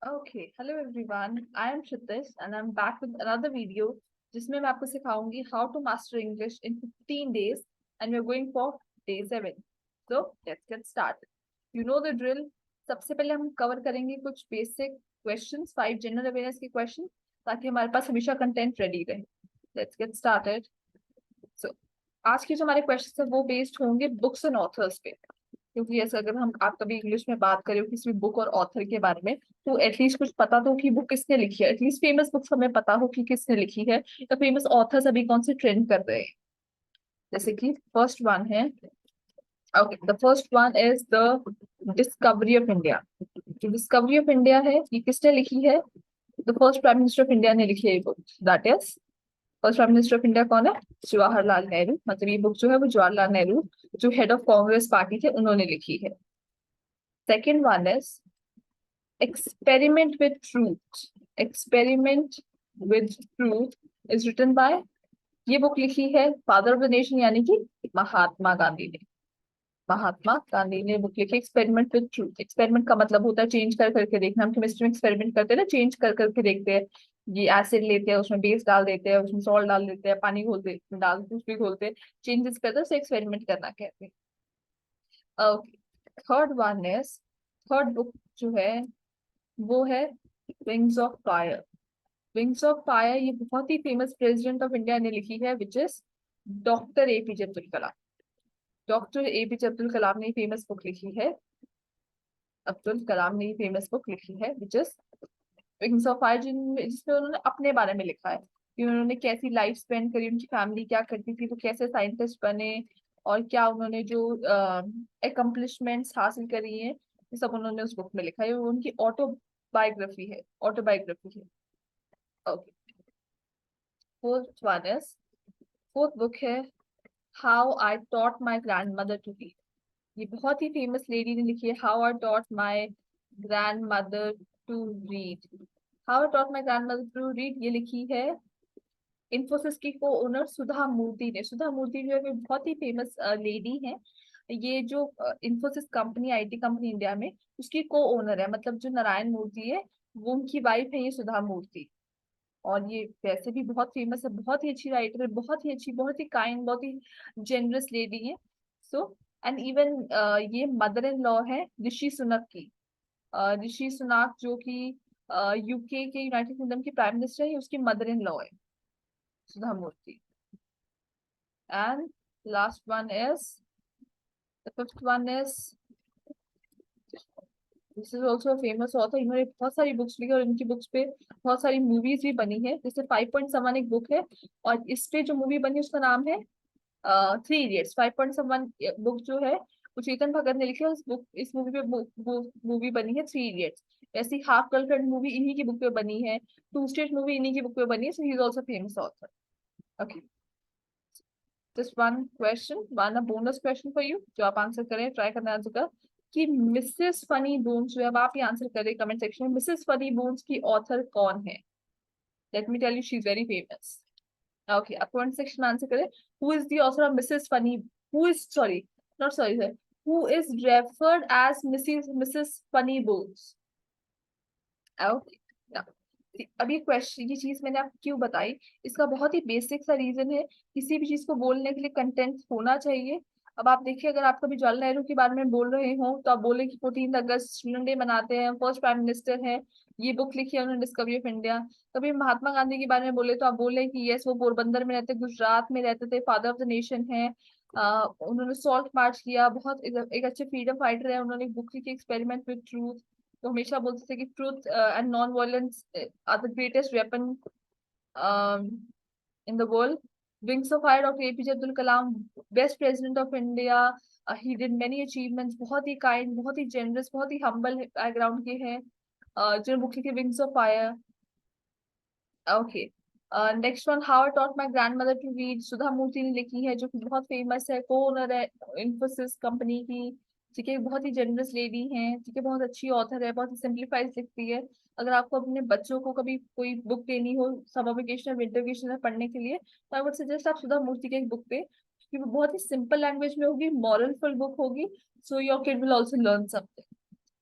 Okay, hello everyone, I am Kshitish and I'm back with another video जिसमें मैं आपको सिखाऊंगी how to master English in 15 days and we're going for day 7. So let's get started. You know the drill. सबसे पहले हम cover करेंगे कुछ basic questions, 5 general awareness के question, ताकि हमारे पास हमेशा कंटेंट रेडी रहे. Let's get started. सो आज के जो हमारे क्वेश्चन है वो बेस्ड होंगे बुक्स एंड ऑथर्स पे, क्योंकि ऐसा अगर हम आप कभी इंग्लिश में बात करें किसी भी बुक और ऑथर के बारे में, तो एटलीस्ट कुछ पता तो कि बुक किसने लिखी है, एटलीस्ट फेमस बुक्स हमें पता हो कि किसने लिखी है, या फेमस ऑथर्स अभी कौन से ट्रेंड कर रहे हैं. जैसे कि फर्स्ट वन है, okay, the first one is the discovery of India. जो डिस्कवरी ऑफ इंडिया है ये किसने लिखी है? The first prime minister of India ने लिखी है ये book. That is, first prime minister of India कौन है? जवाहरलाल नेहरू. मतलब ये बुक जो है वो जवाहरलाल नेहरू, जो हेड ऑफ कांग्रेस पार्टी थे, उन्होंने लिखी है. Second one is experiment with truth. Experiment with truth is written by, ये बुक लिखी है फादर ऑफ द नेशन यानी कि महात्मा गांधी ने. महात्मा गांधी ने बुक लिखी एक्सपेरिमेंट विद ट्रूथ. एक्सपेरिमेंट का मतलब होता है चेंज कर करके देखना. हम केमिस्ट्री में एक्सपेरिमेंट करते हैं ना, चेंज कर करके देखते हैं. ये एसिड लेते हैं, उसमें बेस डाल देते हैं, उसमें सॉल्ट डाल देते हैं, पानी घोलते डाल कुछ भी घोलते हैं, चेंजेस करते हैं, उसे एक्सपेरिमेंट करना कहते हैं. Okay, third one is, third book जो है वो है wings of fire. Wings of fire ये बहुत ही फेमस प्रेसिडेंट ऑफ इंडिया ने लिखी है, which is doctor APJ Abdul Kalam. Doctor APJ Abdul Kalam ने फेमस बुक लिखी है. अब्दुल कलाम ने फेमस बुक लिखी है which is wings of fire, जिसमें उन्होंने अपने बारे में लिखा है कि उन्होंने कैसी लाइफ स्पेंड करी, उनकी फैमिली क्या करती थी, तो कैसे साइंटिस्ट बने, और क्या उन्होंने जो एकम्प्लिशमेंट्स हासिल करी हैं, ये सब उन्होंने उस बुक में लिखा है. वो उनकी ऑटोबायोग्राफी है, ऑटोबायोग्राफी है. Okay, fourth one is, fourth book है how I taught my grand mother to read. ये बहुत ही फेमस लेडी ने लिखी है, how I taught my grand mother to read. How I taught my grand mother to read ये लिखी है इन्फोसिस की को ओनर सुधा मूर्ति ने. सुधा मूर्ति जो है वो बहुत ही फेमस लेडी है. ये जो Infosys company, IT company India में, उसकी को ओनर है. मतलब जो नारायण मूर्ति है वो उनकी वाइफ है, ये सुधा मूर्ति. और ये वैसे भी बहुत फेमस है, बहुत ही अच्छी राइटर है, बहुत ही अच्छी, बहुत ही काइंड, बहुत ही जेनरस लेडी है. सो एंड इवन ये मदर इन लॉ है ऋषि सुनक की. ऋषि सुनक जो कि यूके के, यूनाइटेड किंगडम की प्राइम मिनिस्टर है, उसकी मदर इन लॉ है Sudha Murthy. And last one is, the fifth one is, this is also famous author. इन्होंने बहुत सारी बुक्स लिखी और इनकी बुक्स पे बहुत सारी मूवीज भी बनी है. जैसे 5.7 एक बुक है, और इस पे जो मूवी बनी उसका नाम है 3 इडियट्स. 5.7 बुक जो है वो चेतन भगत ने लिखी है. उस बुक, इस मूवी पे मूवी बनी है 3 इडियट्स. ऐसी हाफ गर्लफ्रेंड मूवी इन्हीं की बुक पे बनी है. टू स्टेट मूवी इन्हीं की बुक पे बनी है. So he is also famous author. Okay, just one question, one bonus question for you, जो आप आंसर करें, ट्राई करना आंसर कर, कि मिसेस फनी बोन्स जो है, अब आप ये आंसर करें कमेंट सेक्शन में, मिसेस फनी बोन्स की ऑथर कौन है? Let me tell you, she is very famous. Okay, आप कमेंट सेक्शन में आंसर करें, who is the author of Mrs Funny, who is, sorry, not sorry sir, who is referred as Mrs funny Bones. Okay, अब ये question, ये चीज मैंने आपको क्यों बताई, इसका बहुत ही बेसिक सा रीजन है. किसी भी चीज को बोलने के लिए कंटेंट होना चाहिए. अब आप देखिए, अगर आप कभी जवाहरलाल नेहरू के बारे में बोल रहे हो तो आप बोले कि 14 अगस्त स्टूडेंट डे मनाते हैं, फर्स्ट प्राइम मिनिस्टर है, ये बुक लिखी है उन्होंने, डिस्कवरी ऑफ इंडिया. कभी महात्मा गांधी के बारे में बोले तो आप बोले कि यस, वो पोरबंदर में रहते, गुजरात में रहते थे, फादर ऑफ द नेशन है, उन्होंने सॉल्ट मार्च किया, बहुत एक अच्छे फ्रीडम फाइटर है, उन्होंने बुक लिखी एक्सपेरिमेंट विद ट्रूथ. तो हमेशा बोलते थे कि truth and non violence are the greatest weapon in the world. Wings of fire, doctor APJ Abdul Kalam, best president of India. He did many achievements, बहुत ही काइंड, बहुत ही जेनरस, बहुत ही हम्बल बैकग्राउंड के हैं. जो बुक लिखी wings of fire. Okay, next one, how I taught my grand mother to read, Sudha Murthy ने लिखी है, जो कि बहुत फेमस है, को ओनर है इन्फोसिस कंपनी की. ठीक है, बहुत ही जनरस लेडी हैं. ठीक है, बहुत अच्छी ऑथर है, बहुत ही सिंप्लीफाइड लिखती है. अगर आपको अपने बच्चों को कभी कोई बुक देनी हो समर वेकेशन, विंटर वेकेशन में पढ़ने के लिए, तो आई वुड सजेस्ट आप सुधा मूर्ति के एक बुक पे, क्योंकि वो बहुत ही सिंपल लैंग्वेज में होगी, मॉरलफुल बुक होगी. So your kid will also learn something,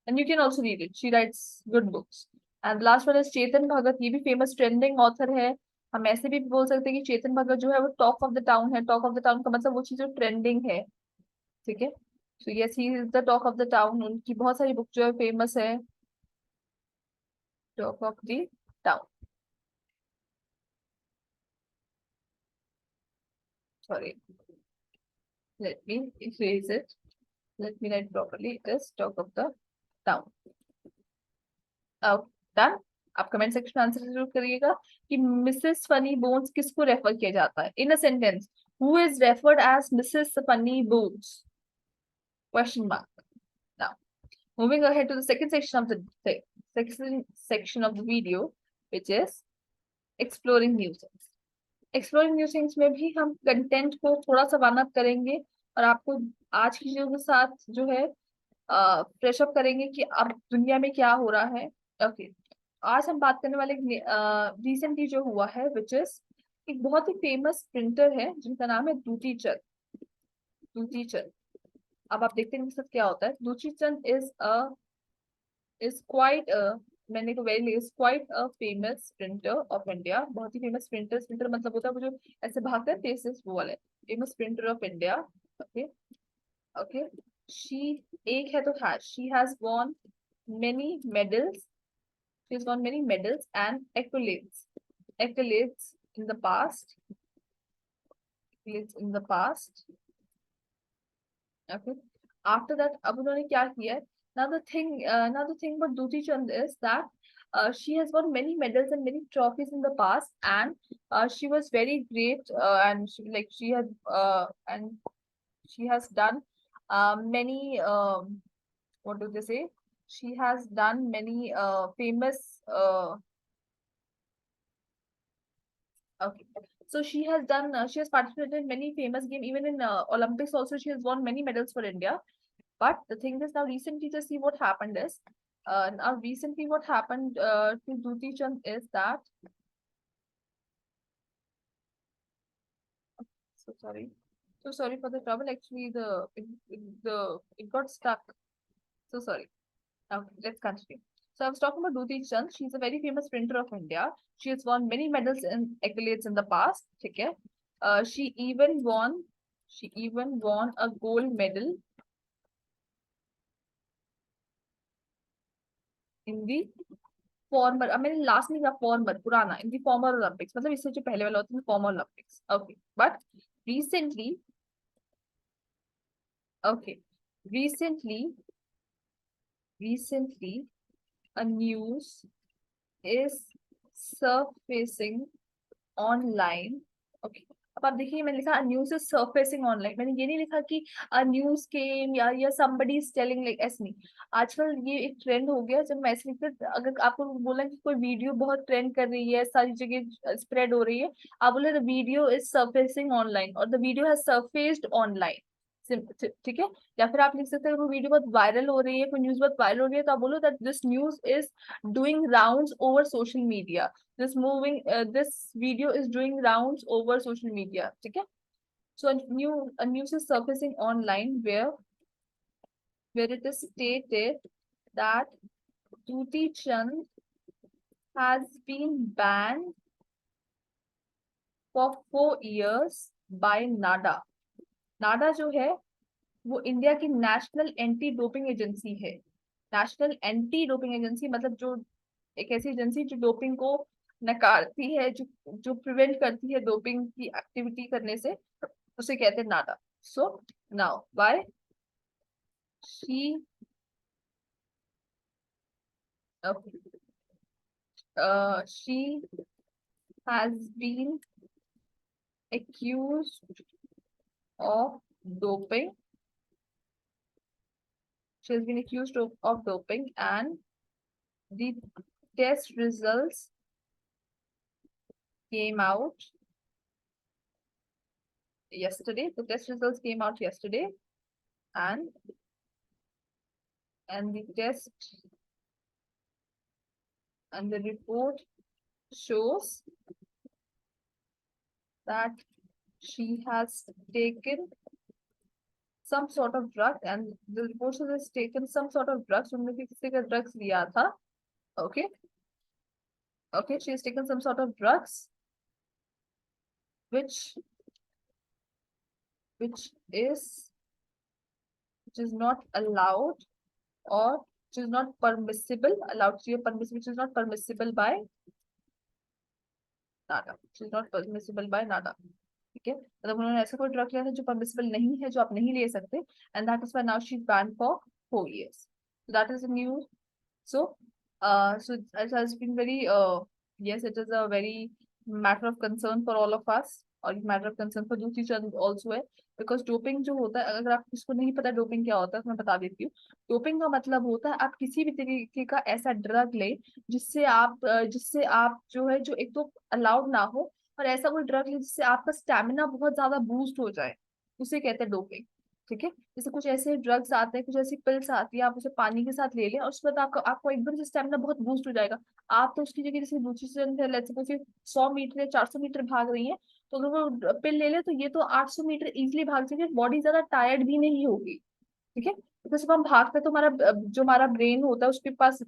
and you can also read it. She writes good books. And last one is Chetan Bhagat, ये भी फेमस ट्रेंडिंग ऑथर है। हम ऐसे भी बोल सकते हैं कि चेतन भगत जो है वो टॉक ऑफ द टाउन है। टॉक ऑफ द टाउन का मतलब वो चीज जो ट्रेंडिंग है, ठीक है। So yes, he is the talk of the town. उनकी बहुत सारी बुक जो है फेमस है, talk of the town. Sorry, let me erase it, let me write properly, it is talk of the town. Done. आप comment section में answer जरूर करिएगा कि मिसेस फनी बोन्स किसको रेफर किया जाता है in a sentence. Who is referred as Mrs funny bones? Question mark. Now moving ahead to the second section of the second section of the video, which is exploring new things. Exploring new things में भी हम content को थोड़ा सा one up करेंगे और आपको आज की चीजों के साथ जो है फ्रेश अप करेंगे कि अब दुनिया में क्या हो रहा है। ओके, आज हम बात करने वाले रिसेंटली जो हुआ है, विच इज एक बहुत ही फेमस प्रिंटर है जिनका नाम है दूती चंद। दूती चंद, अब आप देखते हैं इनके साथ क्या होता है। दूती चंद इज क्वाइट मैंने को very is quite a famous printer of India. बहुत ही फेमस प्रिंटर। प्रिंटर मतलब होता है वो जो ऐसे भागता है फेसेस, वो वाले। Famous printer of India. Okay, okay. She एक है तो है, she has won many medals. She's won many medals and accolades. Accolades in the past. Accolades in the past. Okay. After that, अब उन्होंने क्या किया है? Now the thing about Duti Chand is that she has won many medals and many trophies in the past, and she was very great, and she has done many. What do they say? She has done many famous. Okay. So she has done. She has participated in many famous games. Even in Olympics, also she has won many medals for India. But the thing is, now recently, just see what happened is. Now recently, what happened to Duti Chand is that. So sorry. So sorry for the trouble. Actually, it got stuck. So sorry. Okay, let's continue. So I was talking about Duti Chand. She's a very famous printer of India. She has won many medals and accolades in the past. Okay. She even won. She even won a gold medal in the farmer. अब मैंने last नहीं कहा farmer, पुराना, इन the former Olympics, मतलब इससे जो पहले वाला होता है farmer Olympics. Okay, but recently, okay, recently, recently a news is surfacing online. Okay, अब आप देखिए मैंने लिखा न्यूज इज सरफेसिंग ऑनलाइन। मैंने ये नहीं लिखा कि न्यूज केम या somebody is telling, लाइक ऐसे नहीं। आजकल ये एक ट्रेंड हो गया। जब मैं ऐसे लिखते, अगर आपको बोला कि कोई वीडियो बहुत ट्रेंड कर रही है, सारी जगह स्प्रेड हो रही है, आप बोले the video is surfacing online और द वीडियो हैज सरफेस्ड ऑनलाइन। ठीक है। या फिर आप लिख सकते हैं वो वीडियो बहुत वायरल हो रही है, कोई न्यूज बहुत वायरल हो रही है, तो आप बोलो that this news is doing rounds over social media. This video is doing rounds over social media. ठीक है। So a news is surfacing online where it is stated that Duti Chand has been banned for 4 years by NADA. NADA जो है वो India की national anti doping agency है। National anti doping agency मतलब जो एक ऐसी एजेंसी जो डोपिंग को नकारती है, जो प्रिवेंट करती है डोपिंग की एक्टिविटी करने से, उसे कहते हैं नाडा। So now why she she has been accused of doping. She has been accused of doping, and the test results came out yesterday. The test results came out yesterday, and the test and the report shows that she has taken some sort of drug, and the report shows has taken some sort of drugs. उन्होंने किसी का drugs लिया था। Okay, Okay, she has taken some sort of drugs which which is which is not allowed, or which is not permissible. Allowed to permissible, which is not permissible by Nada, which is not permissible by नाडा. ठीक है, मतलब उन्होंने ऐसा कोई drug लिया था जो permissible नहीं है, जो आप नहीं ले सकते, and that is why now she is ban for 4 years. So that is the news. So so it has been very yes, it is a very matter of concern for all of us, और matter of concern for दूसरी चीज also है, because doping जो होता है, अगर आप किसको नहीं पता डोपिंग क्या होता है तो मैं बता देती हूँ. डोपिंग का मतलब होता है आप किसी भी तरीके का ऐसा ड्रग ले जिससे आप जो है, जो एक तो अलाउड ना हो, और ऐसा कोई ड्रग ले जिससे आपका स्टेमिना बहुत ज्यादा बूस्ट हो जाए, उसे कहते हैं डोपिंग. ठीक है, जैसे कुछ ऐसे ड्रग्स आते हैं, कुछ ऐसी पिल्स आती है, आप उसे पानी के साथ ले लें और उसके बाद आपको एकदम से स्टेमिना बहुत बूस्ट हो जाएगा. आप तो उसकी जगह जैसे दूसरी स्टूडेंट लेट्स सपोज 100 मीटर या 400 मीटर भाग रही है, तो अगर वो पिल ले ले तो ये तो 800 मीटर इजिली भाग जाएगी, बॉडी ज्यादा टायर्ड भी नहीं होगी. ठीक है, तो जब हम भागते हैं तो हमारा ब्रेन होता है उसके पास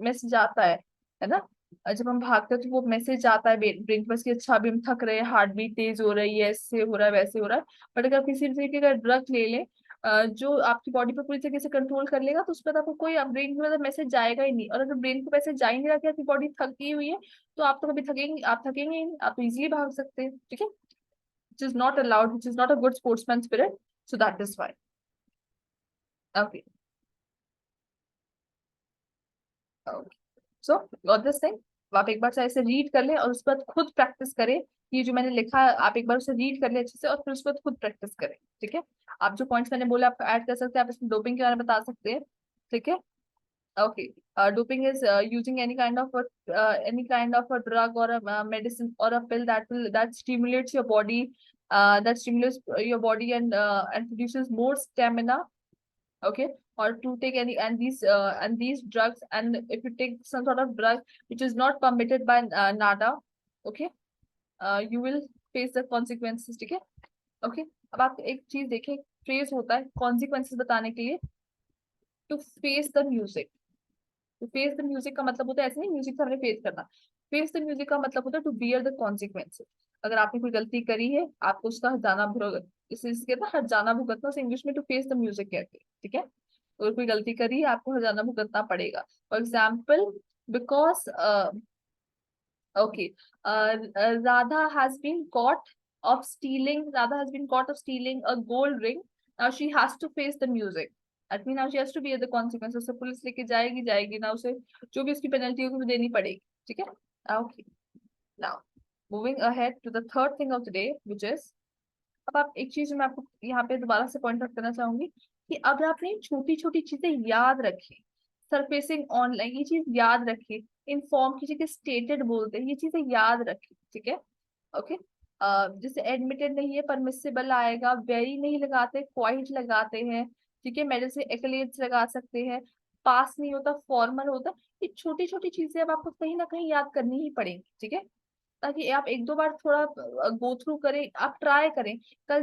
मैसेज आता है ना. जब हम भागते हैं तो वो मैसेज आता है ब्रेन के पास कि अच्छा अभी हम थक रहे हैं, हार्ट बीट तेज हो रही है, ऐसे हो रहा है, वैसे हो रहा है. बट अगर किसी भी तरीके का ड्रग ले लें जो आपकी बॉडी पर पूरी तरीके से कंट्रोल कर लेगा, तो उस पर आपको कोई ब्रेन के मैसेज जाएगा ही नहीं. और अगर ब्रेन को मैसेज जा ही नहीं रहा कि आपकी बॉडी थकी हुई है, तो आप तो कभी थकेंगे ही नहीं, आप तो इजिली भाग सकते हैं. ठीक है, which is not allowed, which is not a good sportsman spirit. So that is why. Okay. Okay. So got this thing. आप एक बार चाहे इसे रीड कर लें और उसके बाद खुद प्रैक्टिस करें. ये जो मैंने लिखा है आप एक बार उसे रीड कर लें अच्छे से, और फिर उसके बाद खुद प्रैक्टिस करें. ठीक है, आप जो पॉइंट्स मैंने बोले आप ऐड कर सकते हैं, आप इसमें डोपिंग के बारे में बता सकते हैं. ठीक है. Okay. Doping is using any kind of a drug or a medicine or a pill that stimulates your body, and produces more stamina. Okay, or to take any and these drugs, and if you take some sort of drug which is not permitted by NADA, okay, you will face the consequences. ठीक है. Okay. अब आप एक चीज देखिए, phrase होता है consequences बताने के लिए, to face the music. तो फेस द म्यूजिक का मतलब होता है ऐसे नहीं म्यूजिक से हमने फेस करना. फेस द म्यूजिक का मतलब होता है टू बियर द कॉन्सिक्वेंसेस. अगर आपने कोई गलती करी है, आपको उसका हर्जाना भुगत, इसे कहते हैं हर्जाना भुगतना, उसे इंग्लिश में टू फेस द म्यूजिक कहते हैं. ठीक है, तो अगर कोई गलती करी है आपको हर्जाना भुगतना पड़ेगा. For example, because okay, Radha has been caught Radha has been caught of stealing a gold ring. Now she has to face the music. That means now she has to bear the consequences. उसे police लेके जाएगी ना, उसे जो भी उसकी penalty होगी वो देनी पड़ेगी. ठीक है. Okay. Now moving ahead to the third thing of the day, which is, अब आप एक चीज मैं आपको यहाँ पे दोबारा से पॉइंट आउट करना चाहूंगी कि अगर आपने छोटी छोटी चीजें याद रखी, सरफेसिंग ऑनलाइन, ये चीज याद रखी, इन्फॉर्म की जगह स्टेटेड बोलते हैं, ये चीजें याद रखी. ठीक है. ओके. जैसे एडमिटेड नहीं है, परमिसिबल आएगा, वेरी नहीं लगाते, क्वाइट लगाते हैं. ठीक है, मेडल से एक्लेट्स लगा सकते हैं. पास नहीं होता, फॉर्मल होता. ये छोटी छोटी चीजें अब आपको कहीं ना कहीं याद करनी ही पड़ेगी. ठीक है, ताकि आप एक दो बार थोड़ा गो थ्रू करें, आप ट्राई करें. कल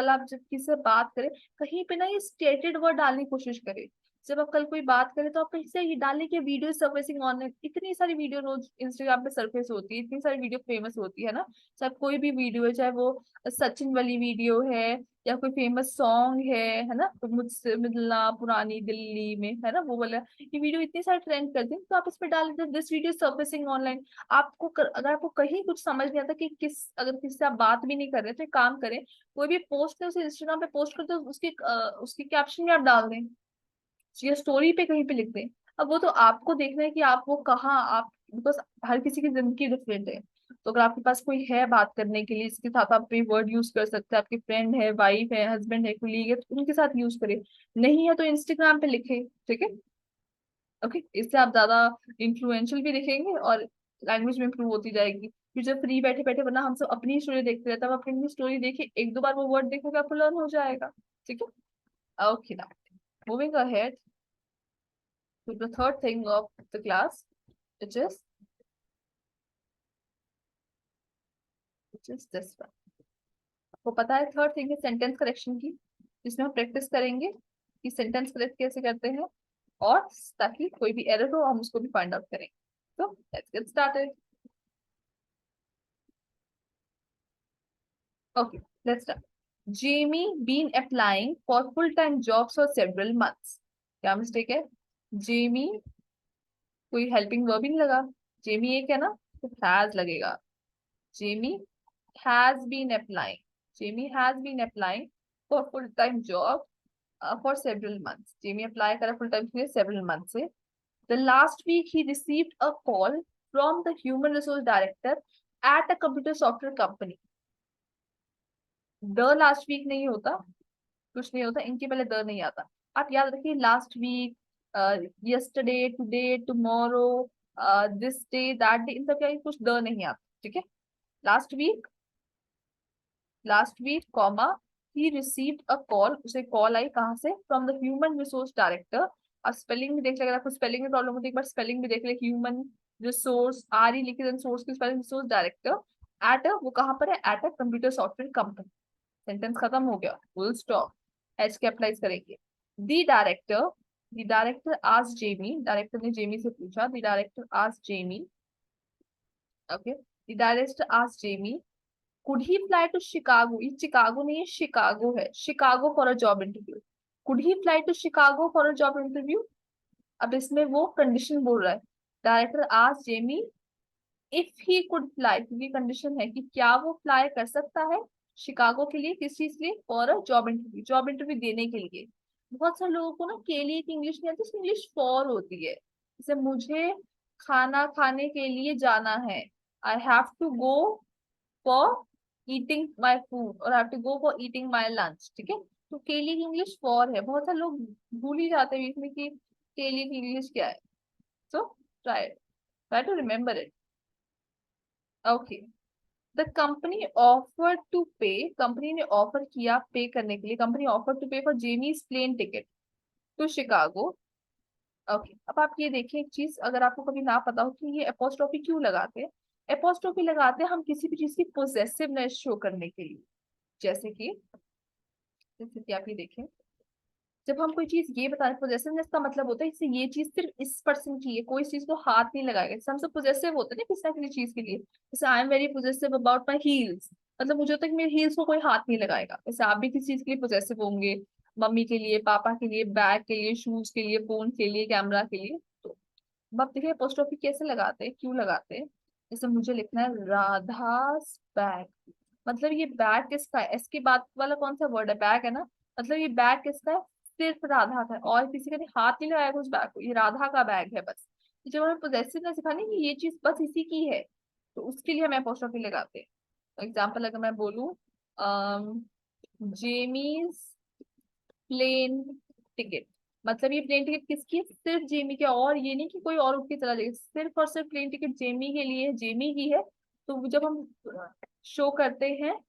आप जब किसी से बात करें, कहीं पे ना ये स्टेटेड वर्ड डालने की कोशिश करें. जब आप कल कोई बात करें तो आप कहीं से ये डालें कि वीडियो सर्फेसिंग ऑनलाइन, इतनी सारी वीडियो रोज इंस्टाग्राम पे सरफेस होती है, इतनी सारी वीडियो फेमस होती है ना. चाहे कोई भी वीडियो है, चाहे वो सचिन वाली वीडियो है या कोई फेमस सॉन्ग है ना, तो मुझसे मिलना पुरानी दिल्ली में, है ना, वो वाला. ये वीडियो इतनी सारी ट्रेंड करती है, तो आप इस पे डाल देते दिस वीडियो सर्फेसिंग ऑनलाइन. अगर आपको कहीं कुछ समझ नहीं आता कि अगर किसी से आप बात भी नहीं कर रहे तो एक काम करें, कोई भी पोस्ट करें उसे इंस्टाग्राम पे पोस्ट कर दो, उसकी कैप्शन में आप डाल दें, या स्टोरी पे कहीं पे लिख दें. अब वो तो आपको देखना है कि आप वो कहाँ आप, बिकॉज हर किसी की जिंदगी डिफरेंट है. तो अगर आपके पास कोई है बात करने के लिए, इसके साथ आप कोई वर्ड यूज कर सकते हैं, आपकी फ्रेंड है, वाइफ है, हस्बैंड है, कोलीग है, तो उनके साथ यूज करें. नहीं है तो इंस्टाग्राम पे लिखे. ठीक है. ओके, इससे आप ज्यादा इन्फ्लुएंशियल भी दिखेंगे और लैंग्वेज में इंप्रूव होती जाएगी. फिर जब फ्री बैठे बैठे, वरना हम सब अपनी स्टोरी देखते रहते हैं, आप अपनी स्टोरी देखिए, एक दो बार वो वर्ड देखोगे आपको लर्न हो जाएगा. ठीक है. Okay, now moving ahead to the third thing of the class, which is this one. आपको पता है थर्ड थिंग है सेंटेंस करेक्शन की, जिसमें हम प्रैक्टिस करेंगे कि सेंटेंस करेक्ट कैसे करते हैं, और ताकि कोई भी एरर हो हम उसको भी फाइंड आउट करें. So let's get started. Okay, let's start. Jamie been applying for full-time jobs for several months. क्या मिस्टेक है? Jamie कोई हेल्पिंग वर्ब ही नहीं लगा. Jamie एक है ना, तो has लगेगा. Jamie has been applying. Jamie has been applying for full-time job for several months. Jamie apply करा full-time के लिए several months से. The last week he received a call from the human resource director at a computer software company. The last week नहीं होता, कुछ नहीं होता, इनके पहले द नहीं आता. आप याद रखिए last week, yesterday, today, tomorrow, this day, that day, इन सब का कुछ द नहीं आता. ठीक है. Last week, comma, he received a call, उसे कॉल आई कहाँ से? From the human resource director. आप स्पेलिंग भी देख ले, अगर आपको स्पेलिंग में प्रॉब्लम होती है एक बार स्पेलिंग भी देख ले. ह्यूमन रिसोर्स, आर ई लिखी, सोर्स की स्पेलिंग रिसोर्स डायरेक्टर. एट वो कहाँ पर है? At a computer software company. Sentence खत्म हो गया, फुल स्टॉप. एच कैपिटलाइज करेंगे. द डायरेक्टर, आज जेमी, डायरेक्टर ने जेमी से पूछा. द डायरेक्टर आज जेमी. ओके. द डायरेक्टर आज Jamie, could he fly to Chicago. ये चिकागो नहीं है, शिकागो है. Chicago for a job interview. Could he fly to Chicago for a job interview. अब इसमें वो कंडीशन बोल रहा है. डायरेक्टर आज Jamie if he could fly, क्योंकि कंडीशन है कि क्या वो फ्लाई कर सकता है शिकागो के लिए. किस चीज के लिए? For a job interview. Job interview देने के लिए. बहुत सारे लोगों को ना के लिए की इंग्लिश नहीं आती, इंग्लिश फॉर होती है. जैसे मुझे खाना खाने के लिए जाना है. I have to go for eating my food, और have to go for eating my lunch. ठीक है. तो के लिए की इंग्लिश फॉर है. बहुत सारे लोग भूल ही जाते हैं बीच में कि के लिए की इंग्लिश क्या है. So try to remember it. Okay. The company offer to pay, company ने ऑफर किया पे करने के लिए. Company offer to pay for Jamie's plane ticket to Chicago. Okay. अब आप ये देखिए एक चीज, अगर आपको कभी ना पता हो कि ये एपोस्ट्रोफी क्यों लगाते हैं. एपोस्ट्रोफी लगाते हैं हम किसी भी चीज की पोजेसिवनेस शो करने के लिए. जैसे कि आप ये देखें, जब हम कोई चीज ये बता रहे, पोजेसिवनेस का मतलब होता है इससे ये चीज सिर्फ इस पर्सन की है, कोई इस चीज को हाथ नहीं लगाएगा. जैसे हम सब पोजेसिव होते हैं ना किसी ना किसी चीज के लिए. जैसे I am very possessive about my heels, मतलब मुझे होता है कि मेरे हील्स को कोई हाथ नहीं लगाएगा. जैसे आप भी किसी चीज के लिए पोजेसिव होंगे, मम्मी के लिए, पापा के लिए, बैग के लिए, शूज के लिए, फोन के लिए, कैमरा के लिए. तो अब आप देखिए अपोस्ट्रोफी कैसे लगाते हैं, क्यों लगाते हैं. जैसे मुझे लिखना है राधा बैग, मतलब ये बैग किसका है? एस के बाद वाला कौन सा वर्ड है? बैग है ना. मतलब ये बैग किसका है? सिर्फ राधा का है, और किसी का नहीं, हाथ नहीं लगाएगा उस बैग को. ये राधा का बैग है बस. तो जब हमें पोजेसिवनेस सिखानी कि ये चीज बस इसी की है, तो उसके लिए हम अपोस्ट्रोफी लगाते हैं. एग्जाम्पल अगर मैं बोलूं, जेमीज प्लेन टिकट, मतलब ये प्लेन टिकट किसकी है? सिर्फ जेमी की, और ये नहीं कि कोई और उठ के चला जाएगा. सिर्फ और सिर्फ प्लेन टिकट जेमी के लिए है, जेमी की है. तो जब हम शो करते हैं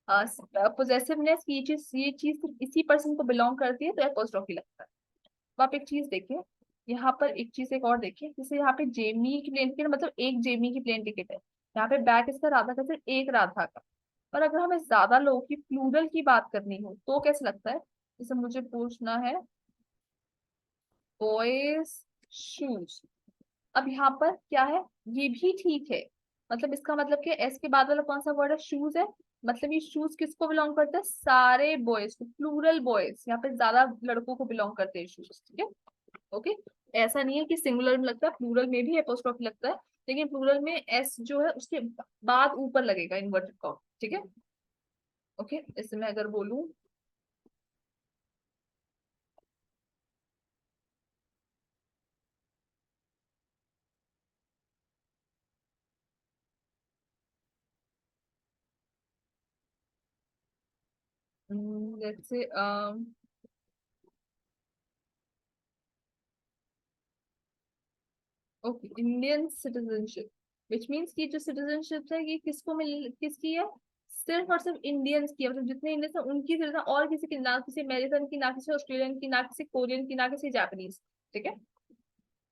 पोजेसिवनेस की, ये चीज सिर्फ इसी पर्सन को बिलोंग करती है, तो एपोस्ट्रोफी लगता है. अब आप एक चीज देखिए, यहाँ पर एक चीज एक और देखिए. जैसे यहाँ पे जेमी की प्लेन टिकट, मतलब एक जेमी की प्लेन टिकट है. यहाँ पे बैक इसका राधा का, सिर्फ एक राधा का. और अगर हमें ज्यादा लोगों की प्लूरल की बात करनी हो तो कैसे लगता है? जैसे मुझे पूछना है बॉयज शूज. अब यहाँ पर क्या है? ये भी ठीक है. मतलब इसका मतलब कि एस के बाद वाला कौन सा वर्ड है? शूज है. मतलब ये शूज किसको बिलोंग करते हैं? सारे बॉयज को, प्लूरल बॉयज. यहाँ पे ज्यादा लड़कों को बिलोंग करते हैं शूज. ठीक है. ओके. ऐसा नहीं है कि सिंगुलर में लगता है, प्लूरल में भी एपोस्ट्रोफी लगता है, लेकिन प्लूरल में एस जो है उसके बाद ऊपर लगेगा इन्वर्टेड कॉमा. ठीक है. ओके. इससे मैं अगर बोलूं, let's say okay, Indian citizenship, which means की जो सिटीजनशिप है ये किसको मिल, किसकी है? सिर्फ और सिर्फ इंडियंस की है. मतलब जितने इंडियंस हैं उनकी सिर्फ, और किसी की, ना किसी अमेरिकन की, ना किसी ऑस्ट्रेलियन की, ना किसी कोरियन की, ना किसी जापानीज. ठीक है.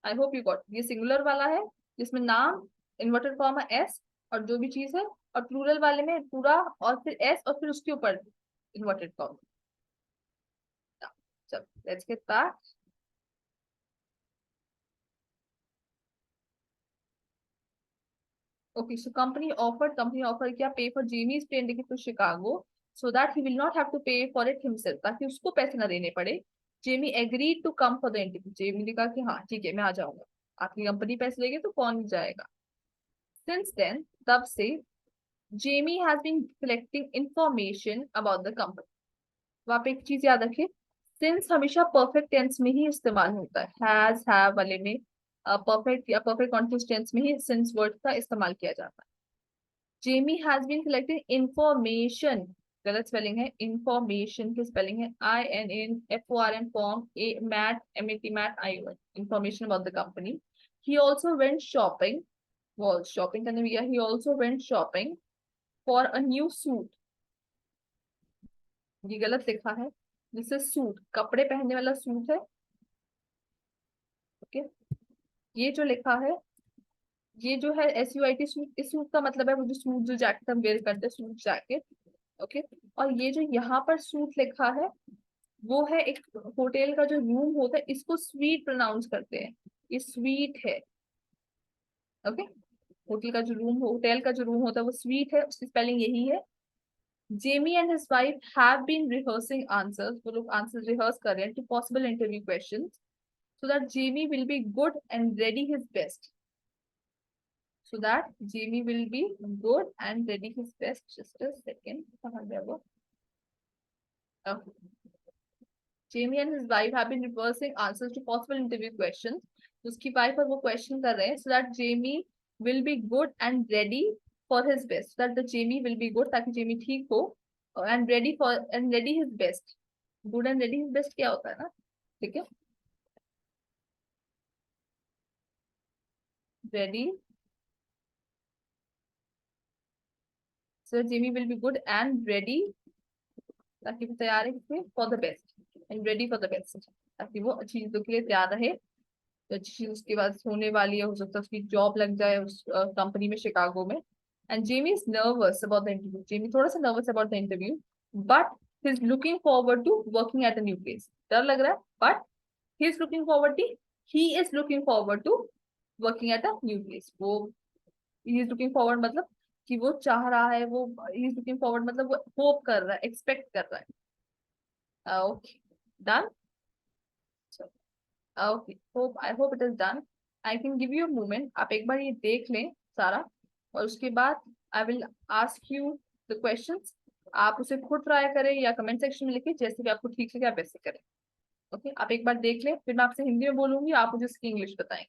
आई होप यू गॉट. ये सिंगुलर वाला है जिसमें नाम, इन्वर्टेड कॉमा एस, और जो भी चीज है. और प्लूरल वाले में पूरा और फिर एस और फिर उसके ऊपर इन्वर्टेड कॉमा. चल let's get back. Okay, so company offer क्या, pay for Jamie's plane ticket to Chicago so that he will not have to pay for it himself, ताकि उसको पैसे ना देने पड़े. Jamie agreed to come for the interview. Jamie ने कहा कि हाँ ठीक है मैं आ जाऊंगा, आपकी कंपनी पैसे लेगी तो कौन जाएगा. Since then, तब से Jamie has been collecting information about the company. तो आप एक चीज याद रखिए, since हमेशा परफेक्ट टेंस में ही इस्तेमाल होता है, हैज हैव वाले में परफेक्ट या परफेक्ट कॉन्टिन्यूअस टेंस में ही since वर्ड का इस्तेमाल किया जाता है. Jamie has been collecting information, गलत स्पेलिंग है, इंफॉर्मेशन की स्पेलिंग है INFORM form, A mat MET mat ION, information about the company. He also went shopping, वो शॉपिंग करने भी गया. He also went shopping for a new suit. ये गलत लिखा है, दिस इज सूट, कपड़े पहनने वाला सूट है. ओके, ये जो लिखा है, ये जो है SUIT सूट, इस सूट का मतलब है वो जो सूट जो जैकेट हम वेयर करते हैं, सूट जैकेट. ओके, और ये जो यहाँ पर सूट लिखा है वो है एक होटल का जो रूम होता है, इसको स्वीट प्रोनाउंस करते हैं, ये स्वीट है. ओके, होटल का जो रूम होता है वो स्वीट है, उसकी स्पेलिंग यही है. Jamie and his wife have been rehearsing answers, वो लोग आंसर रिहर्स कर रहे हैं to possible interview questions so that Jamie will be good and ready his best. So that Jamie will be good and ready his best. Just a second. Okay. Jamie and his wife have been reversing answers to possible interview questions. उसकी wife और वो question कर रहे हैं so that Jamie will be good and ready for his best. So that the Jamie will be good, ताकि Jamie ठीक हो, and ready his best. Good and ready his best क्या होता है ना, ठीक है. Ready, so Jamie will be good and ready, ताकि वो तैयार है for the best, and ready for the best, ताकि वो अच्छी चीजों के लिए तैयार रहे. तो अच्छी चीज उसके बाद होने वाली है, हो सकता है उसकी जॉब लग जाए उस कंपनी में शिकागो में. And Jamie is nervous about the interview, Jamie थोड़ा सा nervous about the interview, but he is looking forward to working at a new place. डर लग रहा है but he is looking forward to working at a new place. वो he is looking forward मतलब कि वो चाह रहा है, वो ही इज लुकिंग फॉरवर्ड मतलब वो होप कर रहा है, एक्सपेक्ट कर रहा है. Okay, done. So, okay, I hope it is done. I can give you a moment. आप एक बार ये देख लें सारा, और उसके बाद I will ask you the questions. आप उसे खुद ट्राई करें या कमेंट सेक्शन में लिखिए, जैसे भी आपको ठीक लगे आप वैसे करें. ओके, आप एक बार देख लें, फिर मैं आपसे हिंदी में बोलूंगी, आप मुझे उसकी इंग्लिश बताएं.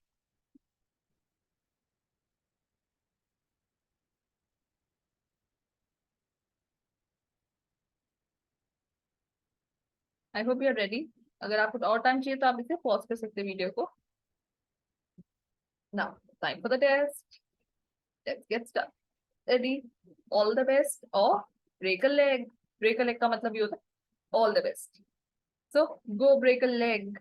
I hope you are ready. अगर आपको और टाइम चाहिए तो आप इसे पॉज कर सकते हैं वीडियो को. Now time for the test. Let's get start. Ready, all the best और break a leg. Break a leg का मतलब ये होता है all the best. So go break a leg.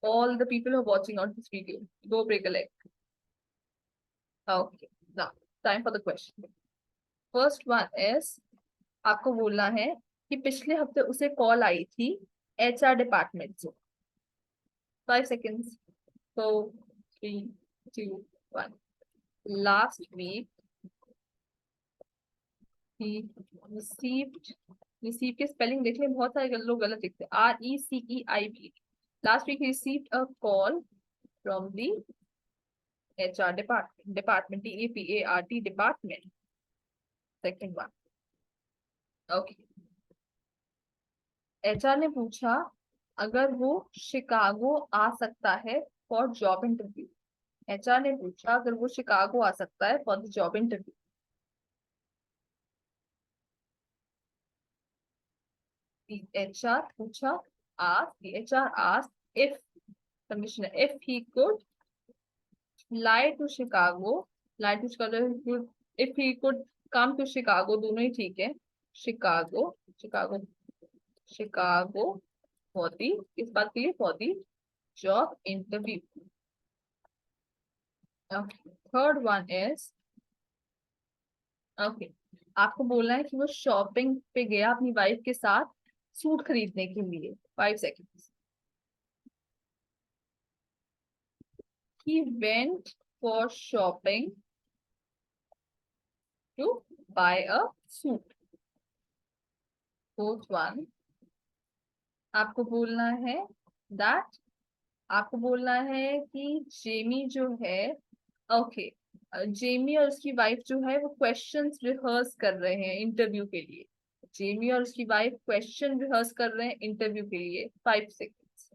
All the people who are watching out this video, go break a leg. Okay. Now, time for the question. First one is, आपको बोलना है कि पिछले हफ्ते उसे कॉल आई थी HR department से. 5 seconds. 4, 3, 2, 1. Last week he received, receive के स्पेलिंग देख लें, बहुत सारे लोग गलत लिखते हैं, RECEIV. Last week he received a call from the HR department, DEPART department. Second one. Okay. HR ने पूछा अगर वो शिकागो आ सकता है फॉर जॉब इंटरव्यू. HR ने पूछा अगर वो शिकागो आ सकता है for the job interview. HR पूछा, HR asked if, commissioner, if he could lie to Chicago, if he could come to Chicago, दोनों ही ठीक है. शिकागो for the, इस बात के लिए for the job interview. Okay. Third one is, okay, आपको बोलना है कि वो शॉपिंग पे गया अपनी वाइफ के साथ सूट खरीदने के लिए. 5 seconds. He went for shopping to buy a suit. Fourth one, आपको बोलना है that, आपको बोलना है कि जेमी जो है, ओके, जेमी और उसकी वाइफ जो है वो क्वेश्चंस रिहर्स कर रहे हैं इंटरव्यू के लिए। जेमी और उसकी वाइफ क्वेश्चन रिहर्स कर रहे हैं इंटरव्यू के लिए। 5 seconds.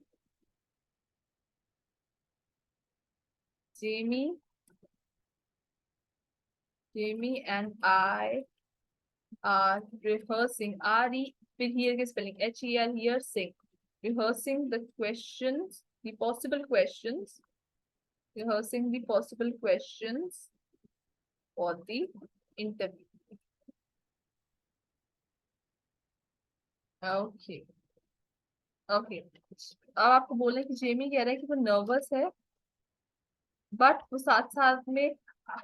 Jamie, Jamie and I are rehearsing, R-E, फिर here के spelling H-E-R, here sing, rehearsing the questions, the possible questions, rehearsing the possible questions for the interview. Okay, okay. अब आपको बोले कि जेमी कह रहा है कि वो नर्वस है, बट वो साथ साथ में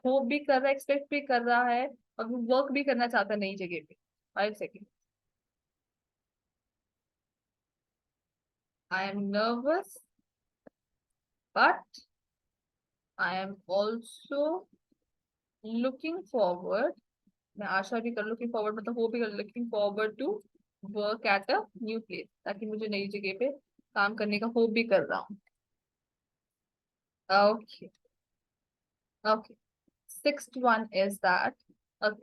होप भी कर रहा है, एक्सपेक्ट भी कर रहा है, और वो वर्क भी करना चाहता है नई जगह पे। 5 second. I am nervous but I am also looking forward, मैं आशा भी कर, लुकिंग फॉरवर्ड मतलब वो भी कर, looking forward to work at a new place, ताकि मुझे नई जगह पे काम करने का होप भी कर रहा हूँ। Okay, okay. Sixth one is that,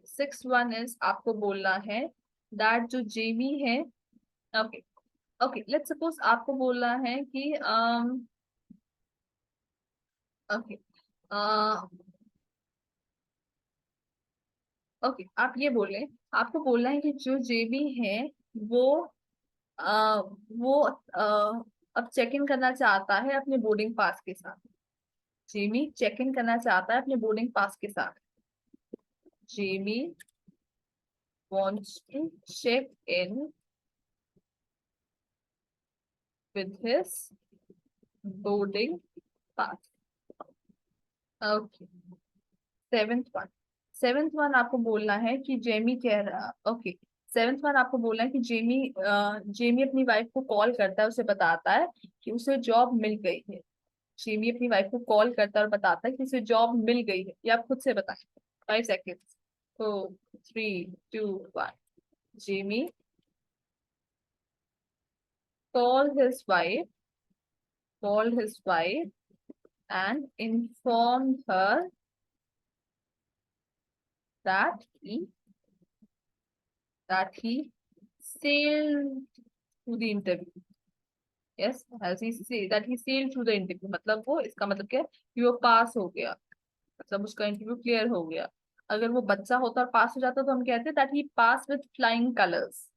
sixth one is आपको बोलना है दैट जो जेमी है, ओके, ओके, लेट्स सपोज आपको बोलना है कि ओके, ओके, आप ये बोले, आपको बोलना है कि जो जेबी है वो वो अब चेक इन करना चाहता है अपने बोर्डिंग पास के साथ। जेमी चेक इन करना चाहता है अपने बोर्डिंग पास के साथ। Jamie wants to check in with his boarding pass. Okay, seventh one, seventh one आपको बोलना है कि जेमी कह रहा, ओके, सेवेंथ वन आपको बोलना है कि जेमी जेमी अपनी वाइफ को कॉल करता है, उसे बताता है कि उसे जॉब मिल गई है। जेमी अपनी वाइफ को कॉल करता है और बताता है कि उसे जॉब मिल गई है। ये आप खुद से बताएं। 5 seconds. 4, 3, 2, 1। Jamie called his wife, called his wife and informed her that he sailed to the interview. Yes, as he say that he sailed through the interview, मतलब वो, इसका मतलब क्या है कि वो पास हो गया, मतलब उसका इंटरव्यू क्लियर हो गया। अगर वो बच्चा होता और पास हो जाता तो हम कहते that he pass with flying colours.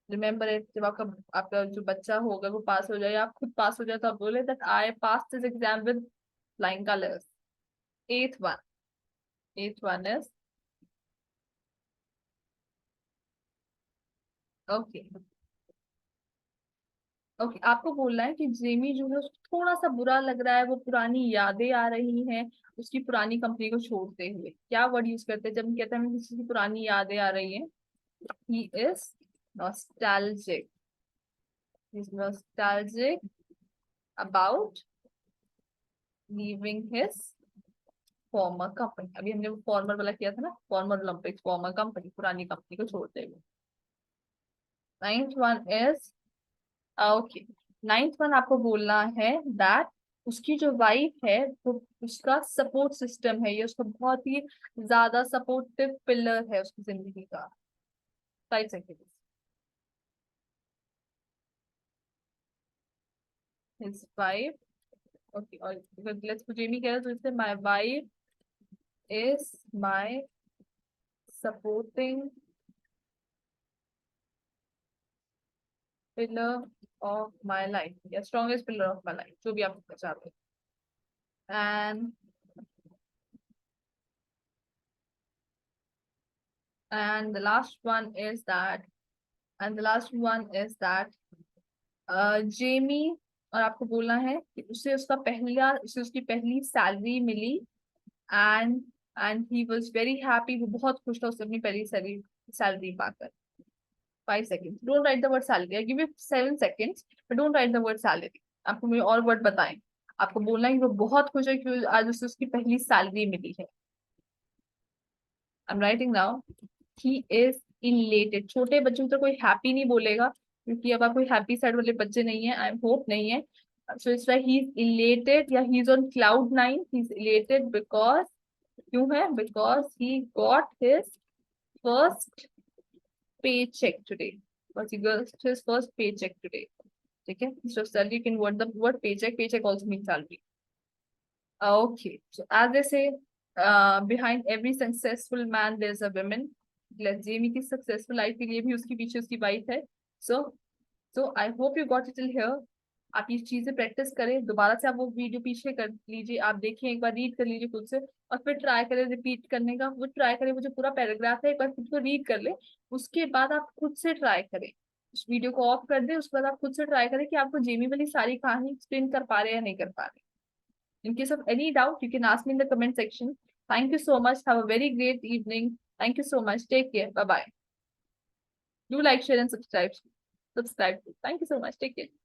Remember it, जब आपका आपका जो बच्चा होगा वो पास हो जाए या आप खुद पास हो जाए तो आप बोले that I pass this exam with flying colours. एथ वन, एथ वन इज, ओके, ओके, आपको बोलना है कि जेमी जो है उसको थोड़ा सा बुरा लग रहा है, वो पुरानी यादें आ रही हैं उसकी पुरानी कंपनी को छोड़ते हुए। क्या वर्ड यूज करते हैं जब हम कहते हैं हमें किसी की पुरानी यादें आ रही हैं? He is nostalgic, he is nostalgic about leaving his farmer company. अभी हमने वो फॉर्मर वाला किया था ना, फॉर्मर ओलंपिक्स, फॉर्मर कंपनी, पुरानी कंपनी को छोड़ते हुए। Ninth one is, okay, ninth one आपको बोलना है दैट उसकी जो वाइफ है वो उसका सपोर्ट सिस्टम है, ये उसका बहुत ही ज्यादा सपोर्टिव पिलर है उसकी जिंदगी का। 5 सेकेंड। हिज वाइफ, ओके, और लेट्स पुट जेमी कह रहा है तो इससे my wife is my supporting pillar of my life, या strongest pillar of my life, जो भी आप चाहते हैं। And the last one is that, and the last one is that Jamie, और आपको बोलना है कि उसे उसकी पहली सैलरी मिली, and he was very happy, वो बहुत खुश था उससे अपनी पहली सैलरी सैलरी पाकर। 5 second, don't write the word salary, I give you 7 seconds, but don't write the word salary. आपको मुझे और वर्ड बताएं। आपको बोलना है कि वो बहुत खुश है कि आज उसे उसकी पहली सैलरी मिली है। I'm writing now. He is elated. छोटे बच्चों को कोई happy नहीं बोलेगा क्योंकि अब आप कोई happy side वाले बच्चे नहीं है. I hope नहीं है. So it's like he's elated या he's on cloud nine. He's elated because क्यों है? Because he got his first paycheck today. Because he got his first paycheck today. ठीक है? Instead of salary, you can word the word paycheck. Paycheck also means salary. Okay. So as they say, behind every successful man there's a woman. Jamie की successful life के लिए भी उसके पीछे उसकी wife है. So I hope you got it till here. आप ये चीजें प्रैक्टिस करें. दोबारा से आप वो वीडियो पीछे कर लीजिए. आप देखिए, एक बार रीड कर लीजिए खुद से और फिर ट्राई करें रिपीट करने का. वो ट्राई करें, वो जो पूरा पैराग्राफ है एक बार खुद को रीड कर ले. उसके बाद आप खुद से ट्राई करें. उस वीडियो को ऑफ कर दे. उसके बाद आप खुद से ट्राई करें कि आपको जेमी वाली सारी कहानी एक्सप्लेन कर पा रहे हैं या नहीं कर पा रहे. In case of any doubt, you can ask me in the comment section. Thank you so much. Have a very great evening. Thank you so much. Take care. Bye bye. Do like, share, and subscribe. Thank you so much. Take care.